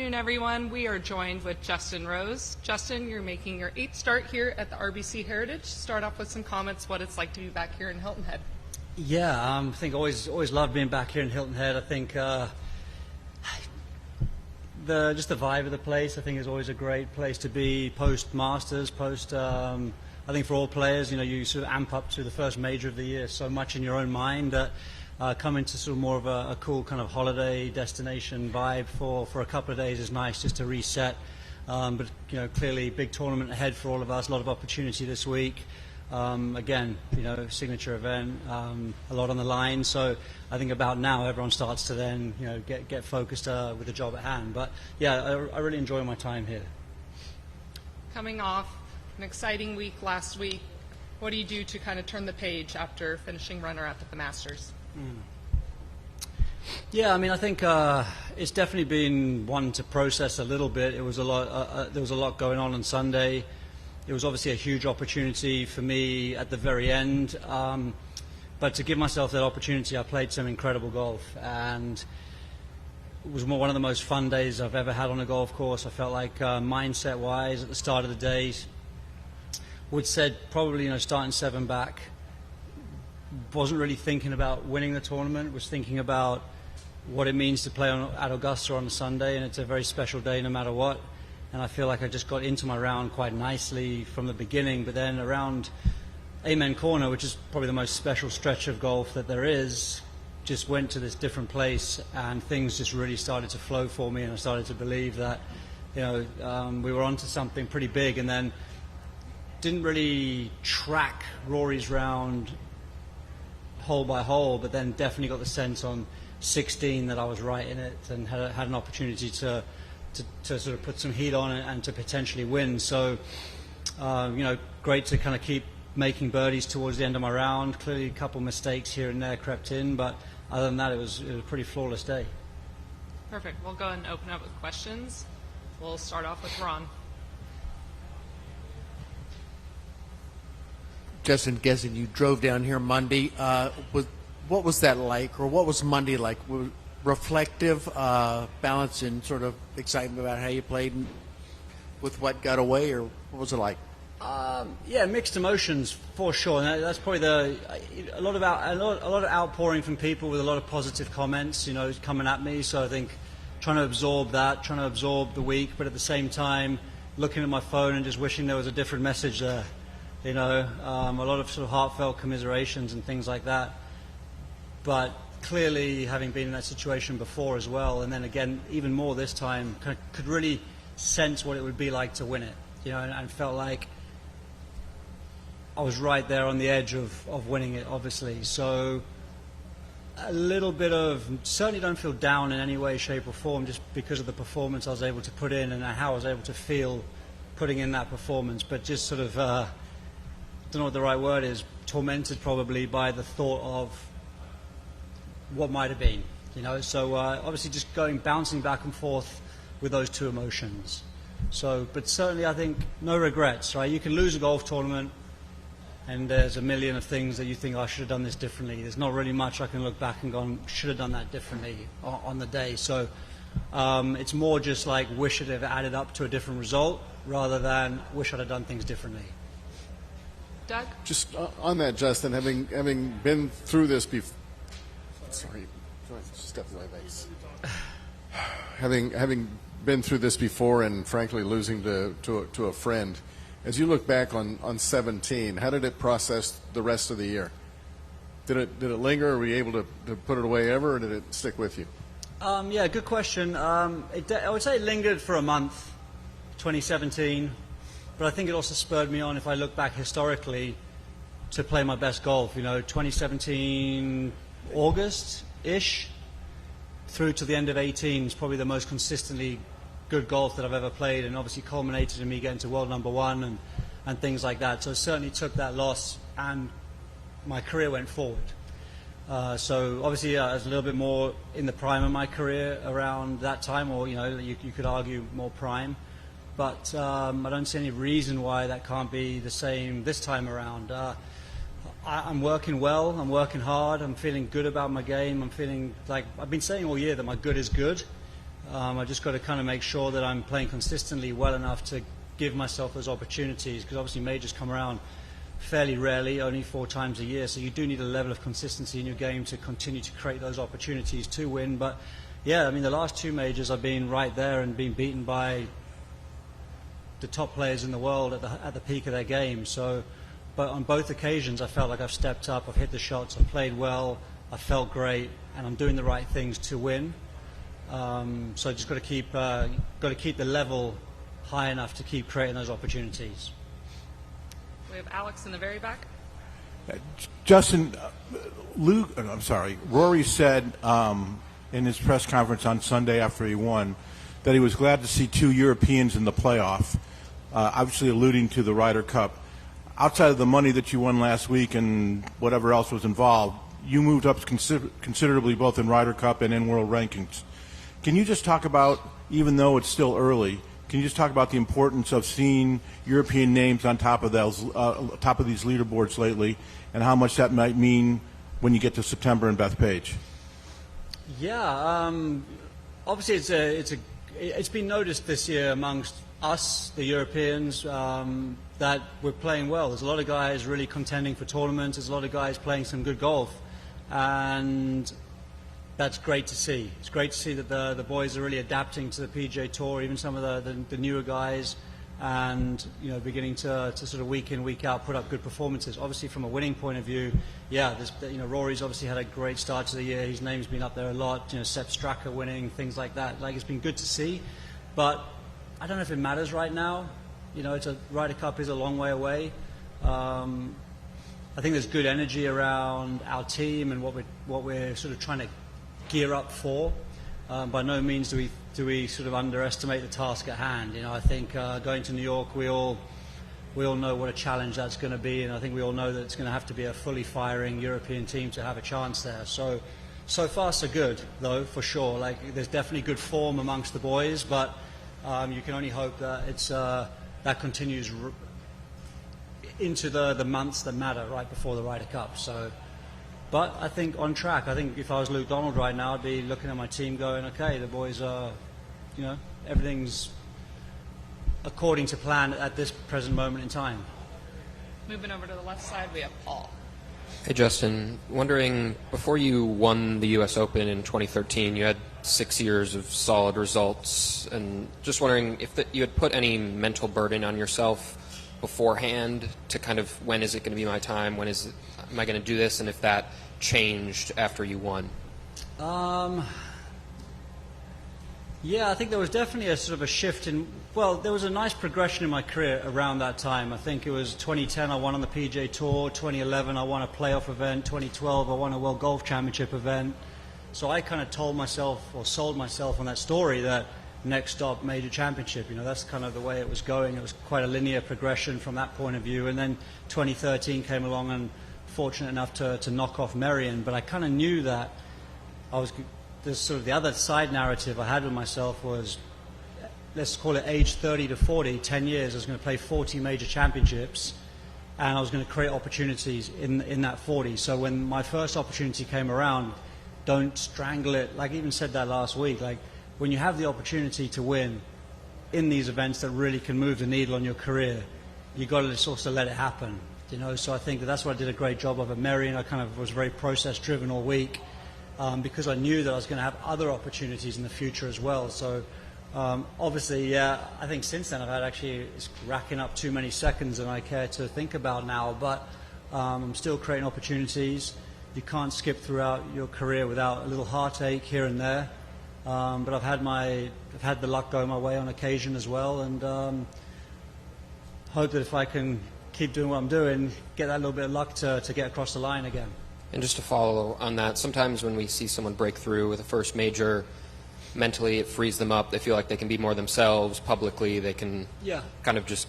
afternoon, everyone. We are joined with Justin Rose. Justin, you're making your 8th start here at the RBC Heritage. Start off with some comments, what it's like to be back here in Hilton Head. Yeah, I think always loved being back here in Hilton Head. I think just the vibe of the place, I think, is always a great place to be post Masters, I think for all players, you sort of amp up to the first major of the year so much in your own mind that coming to sort of more of a cool kind of holiday destination vibe for a couple of days is nice just to reset. But clearly big tournament ahead for all of us, a lot of opportunity this week. Again, signature event, a lot on the line. So I think about now everyone starts to then get focused with the job at hand. But yeah, I really enjoy my time here. Coming off an exciting week last week, what do you do to kind of turn the page after finishing runner-up at the Masters? Yeah, I mean, I think it's definitely been one to process a little bit. It was a lot. There was a lot going on Sunday. It was obviously a huge opportunity for me at the very end. But to give myself that opportunity, I played some incredible golf, and it was one of the most fun days I've ever had on a golf course. I felt like mindset-wise at the start of the day, would said probably starting 7 back. Wasn't really thinking about winning the tournament. Was thinking about what it means to play at Augusta on a Sunday, and it's a very special day no matter what. And I feel like I just got into my round quite nicely from the beginning. But then around Amen Corner, which is probably the most special stretch of golf that there is, just went to this different place, and things just really started to flow for me. And I started to believe that we were onto something pretty big. And then didn't really track Rory's round hole by hole, but then definitely got the sense on 16 that I was right in it and had an opportunity to sort of put some heat on it and to potentially win. So, great to kind of keep making birdies towards the end of my round. Clearly a couple mistakes here and there crept in, but other than that, it was a pretty flawless day. Perfect. We'll go ahead and open up with questions. We'll start off with Ron. Justin, guessing you drove down here Monday. What was that like, or what was Monday like? Reflective, balance, and sort of excitement about how you played with what got away, or what was it like? Yeah, mixed emotions for sure. And that's probably a lot of outpouring from people with a lot of positive comments, coming at me. So I think trying to absorb that, trying to absorb the week, but at the same time looking at my phone and just wishing there was a different message there. A lot of sort of heartfelt commiserations and things like that. But clearly, having been in that situation before as well, and then again, even more this time, could really sense what it would be like to win it, and felt like I was right there on the edge of winning it, obviously. So a little bit of, certainly don't feel down in any way, shape or form, just because of the performance I was able to put in and how I was able to feel putting in that performance, but just sort of, don't know what the right word is, tormented probably by the thought of what might have been, So obviously just bouncing back and forth with those two emotions. So, but certainly I think no regrets, right? You can lose a golf tournament and there's a million of things that you think, I should have done this differently. There's not really much I can look back and go, should have done that differently on the day. So it's more just like wish it had added up to a different result rather than wish I'd have done things differently. Doug? Just on that, Justin, having been through this before, sorry, step away, base. Having been through this before, and frankly losing to a friend, as you look back on 17, how did it process the rest of the year? Did it linger? Or were you able to put it away ever, or did it stick with you? Yeah, good question. I would say it lingered for a month, 2017. But I think it also spurred me on, if I look back historically, to play my best golf. 2017 August-ish through to the end of 18 is probably the most consistently good golf that I've ever played, and obviously culminated in me getting to world #1 and things like that. So I certainly took that loss, and my career went forward. So obviously I was a little bit more in the prime of my career around that time, or you could argue more prime. But I don't see any reason why that can't be the same this time around. I'm working well, I'm working hard, I'm feeling good about my game, I'm feeling like I've been saying all year that my good is good. I just got to kind of make sure that I'm playing consistently well enough to give myself those opportunities, because obviously majors come around fairly rarely, only 4 times a year, so you do need a level of consistency in your game to continue to create those opportunities to win. But yeah, I mean, the last 2 majors I've been right there and been beaten by the top players in the world at the peak of their game. So, but on both occasions I felt like I've stepped up, I've hit the shots, I've played well, I felt great, and I'm doing the right things to win. So I just got to keep the level high enough to keep creating those opportunities. We have Alex in the very back. Justin, Rory said in his press conference on Sunday after he won that he was glad to see 2 Europeans in the playoff, obviously alluding to the Ryder Cup. Outside of the money that you won last week and whatever else was involved, you moved up considerably both in Ryder Cup and in world rankings. Can you just talk about, even though it's still early, can you just talk about the importance of seeing European names on top of those, top of these leaderboards lately, and how much that might mean when you get to September and Bethpage? Yeah, obviously it's been noticed this year amongst us, the Europeans, that we're playing well. There's a lot of guys really contending for tournaments. There's a lot of guys playing some good golf, and that's great to see. It's great to see that the boys are really adapting to the PGA Tour, even some of the newer guys, and beginning to sort of week in, week out put up good performances. Obviously, from a winning point of view, yeah, Rory's obviously had a great start to the year. His name's been up there a lot. Sepp Straka winning, things like that. Like, it's been good to see, but I don't know if it matters right now. Ryder Cup is a long way away. I think there's good energy around our team and what we're sort of trying to gear up for. By no means do we sort of underestimate the task at hand. I think going to New York, we all know what a challenge that's going to be, and I think we all know that it's going to have to be a fully firing European team to have a chance there. So far so good, though, for sure. Like, there's definitely good form amongst the boys, but you can only hope that that continues into the months that matter right before the Ryder Cup. But I think on track. I think if I was Luke Donald right now, I'd be looking at my team going, okay, the boys are, everything's according to plan at this present moment in time. Moving over to the left side, we have Paul. Hey, Justin. Wondering, before you won the U.S. Open in 2013, you had 6 years of solid results, and just wondering if you had put any mental burden on yourself beforehand to kind of, when is it going to be my time? When am I going to do this? And if that changed after you won? Yeah, I think there was definitely a sort of a shift in, there was a nice progression in my career around that time. I think it was 2010 I won on the PGA Tour, 2011 I won a playoff event, 2012 I won a World Golf Championship event. So I kind of told myself, or sold myself on that story, that next stop, major championship. That's kind of the way it was going. It was quite a linear progression from that point of view. And then 2013 came along, and fortunate enough to knock off Merion. But I kind of knew that there's sort of the other side narrative I had with myself was, let's call it age 30 to 40, 10 years, I was going to play 40 major championships, and I was going to create opportunities in that 40. So when my first opportunity came around, don't strangle it. Like I even said that last week, like, when you have the opportunity to win in these events that really can move the needle on your career, you've got to just also let it happen. So I think that's what I did a great job of at Merion. I kind of was very process driven all week, because I knew that I was going to have other opportunities in the future as well. So obviously, yeah, I think since then I've had it's racking up too many seconds than I care to think about now, but I'm still creating opportunities. You can't skip throughout your career without a little heartache here and there. But I've had the luck go my way on occasion as well, and hope that if I can keep doing what I'm doing, get that little bit of luck to get across the line again. And just to follow on that, sometimes when we see someone break through with a first major, mentally it frees them up. They feel like they can be more themselves publicly. They can kind of just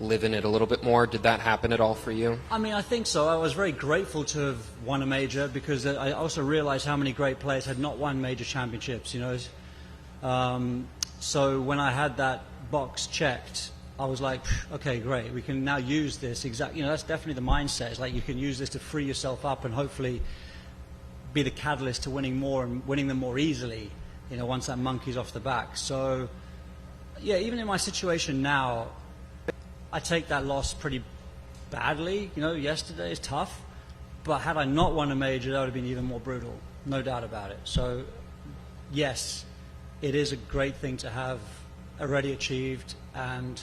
live in it a little bit more. Did that happen at all for you? I mean, I think so. I was very grateful to have won a major, because I also realized how many great players had not won major championships, So when I had that box checked, I was like, okay, great, we can now use this. That's definitely the mindset. It's like you can use this to free yourself up and hopefully be the catalyst to winning more and winning them more easily. once that monkey's off the back. So, yeah, even in my situation now, I take that loss pretty badly. Yesterday is tough, but had I not won a major, that would have been even more brutal, no doubt about it. So, yes, it is a great thing to have already achieved, and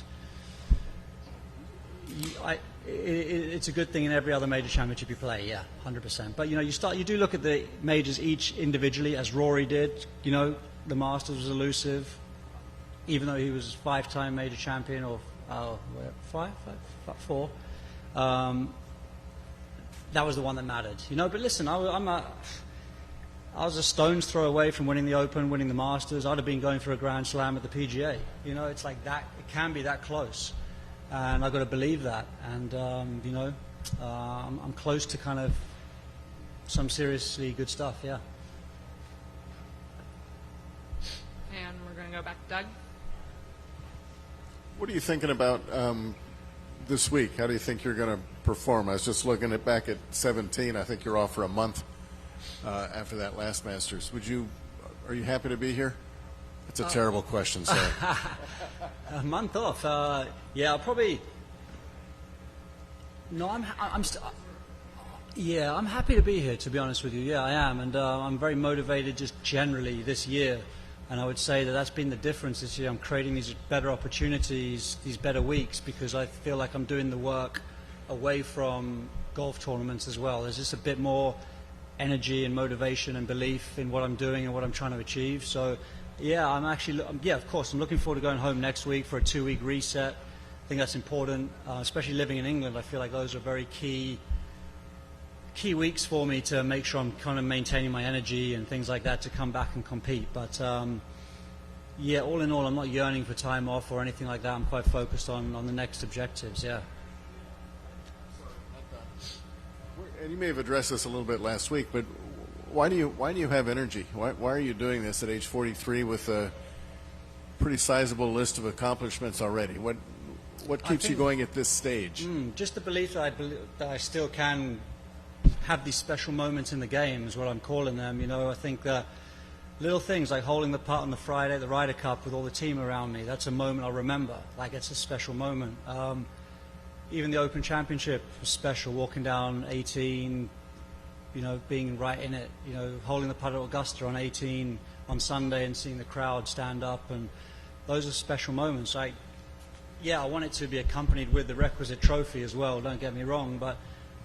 it's a good thing in every other major championship you play, yeah, 100%. But you do look at the majors each individually, as Rory did. The Masters was elusive, even though he was 5-time major champion, or four. That was the one that mattered, But listen, I was a stone's throw away from winning the Open, winning the Masters. I'd have been going for a Grand Slam at the PGA. It's like that. It can be that close. And I've got to believe that. And, I'm close to kind of some seriously good stuff, yeah. And we're going to go back to Doug. What are you thinking about this week? How do you think you're going to perform? I was just looking back at 17. I think you're off for a month after that last Masters. Are you happy to be here? That's a terrible question, sorry. A month off. Yeah, I'll probably. No, I'm happy to be here, to be honest with you. Yeah, I am, and I'm very motivated just generally this year. And I would say that that's been the difference this year. I'm creating these better opportunities, these better weeks, because I feel like I'm doing the work away from golf tournaments as well. There's just a bit more energy and motivation and belief in what I'm doing and what I'm trying to achieve. So, yeah, of course, I'm looking forward to going home next week for a 2-week reset. I think that's important, especially living in England. I feel like those are very key weeks for me to make sure I'm kind of maintaining my energy and things like that to come back and compete. But yeah, all in all, I'm not yearning for time off or anything like that. I'm quite focused on the next objectives, yeah. And you may have addressed this a little bit last week, but why do you have energy? Why are you doing this at age 43 with a pretty sizable list of accomplishments already? What keeps you going at this stage? Just the belief that I still can have these special moments in the game is what I'm calling them. I think little things like holding the putt on the Friday at the Ryder Cup with all the team around me, that's a moment I'll remember. Like, it's a special moment. Even the Open Championship was special, walking down 18, being right in it, holding the putt at Augusta on 18 on Sunday and seeing the crowd stand up, and those are special moments. I want it to be accompanied with the requisite trophy as well, don't get me wrong, but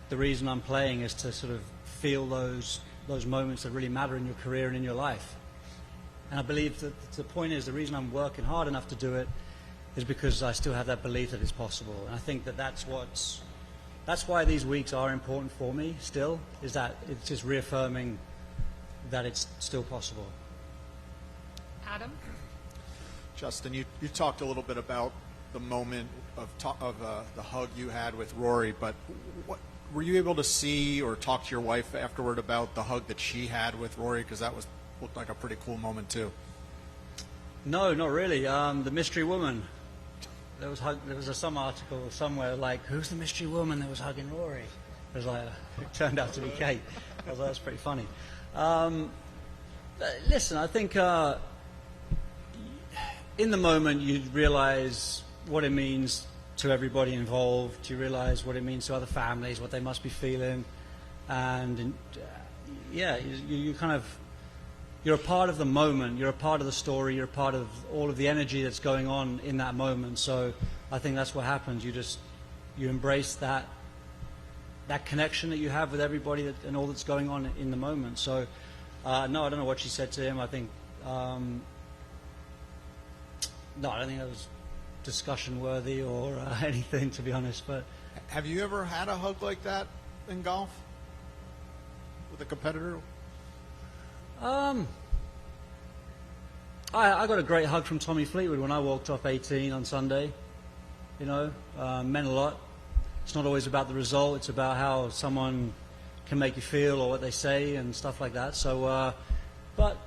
the reason I'm playing is to sort of feel those moments that really matter in your career and in your life. And I believe that the point is, the reason I'm working hard enough to do it is because I still have that belief that it's possible. And I think that's why these weeks are important for me still, is that it's just reaffirming that it's still possible. Adam? Justin, you talked a little bit about the moment of the hug you had with Rory, but were you able to see or talk to your wife afterward about the hug that she had with Rory? Because that looked like a pretty cool moment too. No, not really. The mystery woman. There was some article somewhere like, who's the mystery woman that was hugging Rory? It turned out to be Kate. I was like, that's pretty funny. Listen, I think in the moment you realize what it means to everybody involved. You realize what it means to other families, what they must be feeling, and you're a part of the moment, you're a part of the story, you're a part of all of the energy that's going on in that moment. So I think that's what happens. You embrace that connection that you have with everybody and all that's going on in the moment. So no, I don't know what she said to him. I think no, I don't think that was discussion worthy or anything, to be honest. But have you ever had a hug like that in golf with a competitor? I got a great hug from Tommy Fleetwood when I walked off 18 on Sunday. Meant a lot. It's not always about the result. It's about how someone can make you feel or what they say and stuff like that. So, but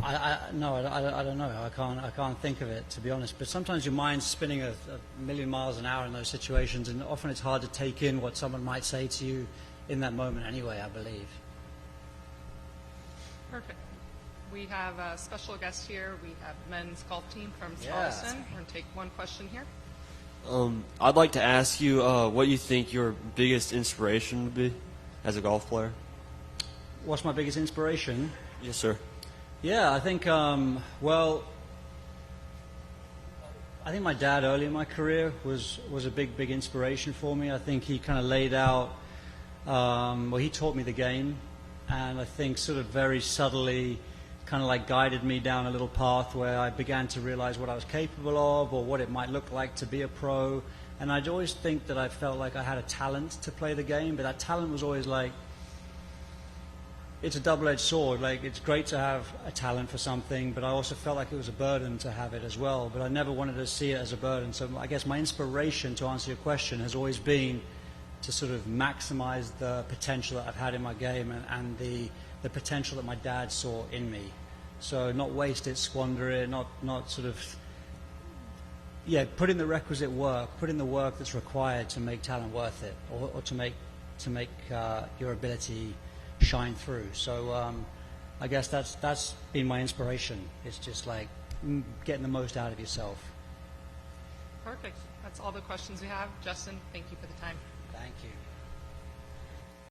I don't know. I can't think of it, to be honest. But sometimes your mind's spinning a million miles an hour in those situations, and often it's hard to take in what someone might say to you in that moment anyway, I believe. Perfect. We have a special guest here. We have the men's golf team from Yeah. Charleston. We're going to take one question here. I'd like to ask you what you think your biggest inspiration would be as a golf player. What's my biggest inspiration? Yes, sir. Yeah, I think, well, I think my dad early in my career was a big inspiration for me. I think he kind of laid out, well, he taught me the game, and I think sort of very subtly kind of like guided me down a little path where I began to realize what I was capable of or what it might look like to be a pro. And I'd always think that I felt like I had a talent to play the game, but that talent was always like, it's a double-edged sword. Like, it's great to have a talent for something, but I also felt like it was a burden to have it as well. But I never wanted to see it as a burden. So I guess my inspiration, to answer your question, has always been to sort of maximize the potential that I've had in my game and the potential that my dad saw in me. So not waste it, squander it, not sort of, yeah, put in the requisite work, put in the work that's required to make talent worth it, or to make your ability shine through. So I guess that's been my inspiration. It's just like getting the most out of yourself. Perfect. That's all the questions we have. Justin, thank you for the time. Thank you.